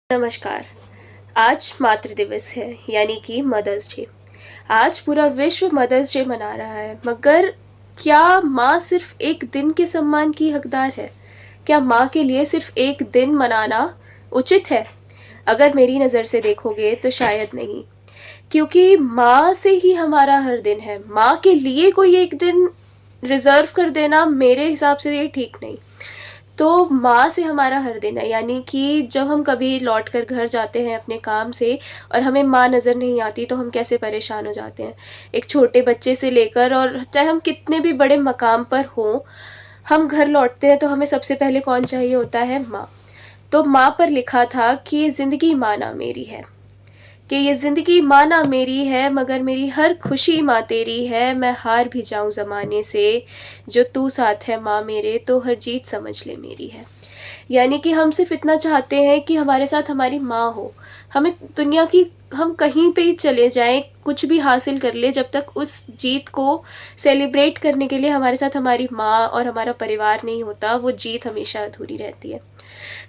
नमस्कार। आज मातृ दिवस है यानी कि मदर्स डे। आज पूरा विश्व मदर्स डे मना रहा है, मगर क्या माँ सिर्फ एक दिन के सम्मान की हकदार है? क्या माँ के लिए सिर्फ एक दिन मनाना उचित है? अगर मेरी नज़र से देखोगे तो शायद नहीं, क्योंकि माँ से ही हमारा हर दिन है। माँ के लिए कोई एक दिन रिज़र्व कर देना मेरे हिसाब से ये ठीक नहीं। तो माँ से हमारा हर दिन है, यानी कि जब हम कभी लौट कर घर जाते हैं अपने काम से और हमें माँ नज़र नहीं आती तो हम कैसे परेशान हो जाते हैं। एक छोटे बच्चे से लेकर और चाहे हम कितने भी बड़े मकाम पर हों, हम घर लौटते हैं तो हमें सबसे पहले कौन चाहिए होता है? माँ। तो माँ पर लिखा था कि ये ज़िंदगी माँ ना मेरी है, कि ये ज़िंदगी माँ ना मेरी है, मगर मेरी हर खुशी माँ तेरी है। मैं हार भी जाऊँ ज़माने से, जो तू साथ है माँ मेरे, तो हर जीत समझ ले मेरी है। यानी कि हम सिर्फ़ इतना चाहते हैं कि हमारे साथ हमारी माँ हो। हमें दुनिया की हम कहीं पे ही चले जाएँ, कुछ भी हासिल कर लें, जब तक उस जीत को सेलिब्रेट करने के लिए हमारे साथ हमारी माँ और हमारा परिवार नहीं होता, वो जीत हमेशा अधूरी रहती है।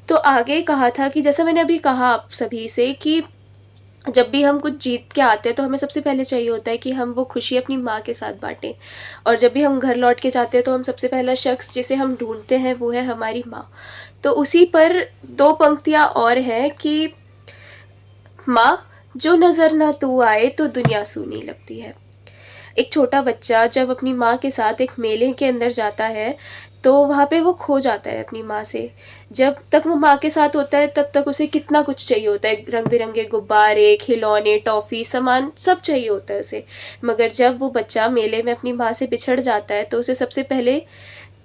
तो आगे कहा था कि जैसा मैंने अभी कहा आप सभी से कि जब भी हम कुछ जीत के आते हैं तो हमें सबसे पहले चाहिए होता है कि हम वो खुशी अपनी माँ के साथ बाँटें। और जब भी हम घर लौट के जाते हैं तो हम सबसे पहला शख्स जिसे हम ढूँढते हैं वो है हमारी माँ। तो उसी पर 2 पंक्तियाँ और हैं कि माँ, जो नज़र ना तू आए तो दुनिया सूनी लगती है। एक छोटा बच्चा जब अपनी माँ के साथ एक मेले के अंदर जाता है, तो वहाँ पे वो खो जाता है अपनी माँ से। जब तक वो माँ के साथ होता है तब तक उसे कितना कुछ चाहिए होता है, रंग-बिरंगे गुब्बारे, खिलौने, टॉफ़ी, सामान सब चाहिए होता है उसे। मगर जब वो बच्चा मेले में अपनी माँ से बिछड़ जाता है तो उसे सबसे पहले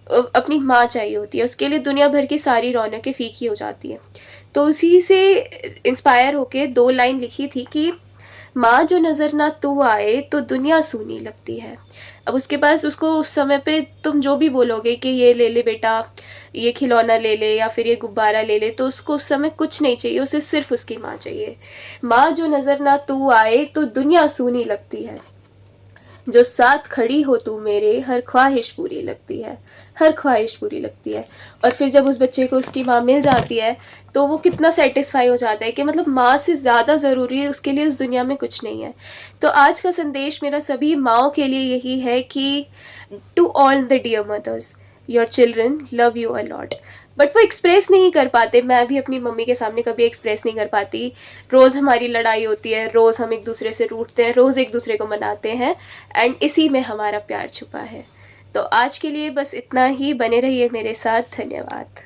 अपनी माँ चाहिए होती है। उसके लिए दुनिया भर की सारी रौनकें फ़ीकी हो जाती हैं। तो उसी से इंस्पायर होके 2 लाइन लिखी थी कि माँ, जो नज़र ना तू आए तो दुनिया सूनी लगती है। अब उसके पास उसको उस समय पे तुम जो भी बोलोगे कि ये ले ले बेटा, ये खिलौना ले ले या फिर ये गुब्बारा ले ले, तो उसको उस समय कुछ नहीं चाहिए, उसे सिर्फ़ उसकी माँ चाहिए। माँ, जो नज़र ना तू आए तो दुनिया सूनी लगती है। जो साथ खड़ी हो तू मेरे, हर ख्वाहिश पूरी लगती है, हर ख्वाहिश पूरी लगती है। और फिर जब उस बच्चे को उसकी माँ मिल जाती है, तो वो कितना सैटिस्फाई हो जाता है कि मतलब माँ से ज़्यादा ज़रूरी है उसके लिए उस दुनिया में कुछ नहीं है। तो आज का संदेश मेरा सभी माँओं के लिए यही है कि to all the dear mothers, your children love you a lot. But वो एक्सप्रेस नहीं कर पाते, मैं भी अपनी मम्मी के सामने कभी एक्सप्रेस नहीं कर पाती। रोज़ हमारी लड़ाई होती है, रोज़ हम एक दूसरे से रूठते हैं, रोज़ एक दूसरे को मनाते हैं, एंड इसी में हमारा प्यार छुपा है। तो आज के लिए बस इतना ही। बने रहिए मेरे साथ। धन्यवाद।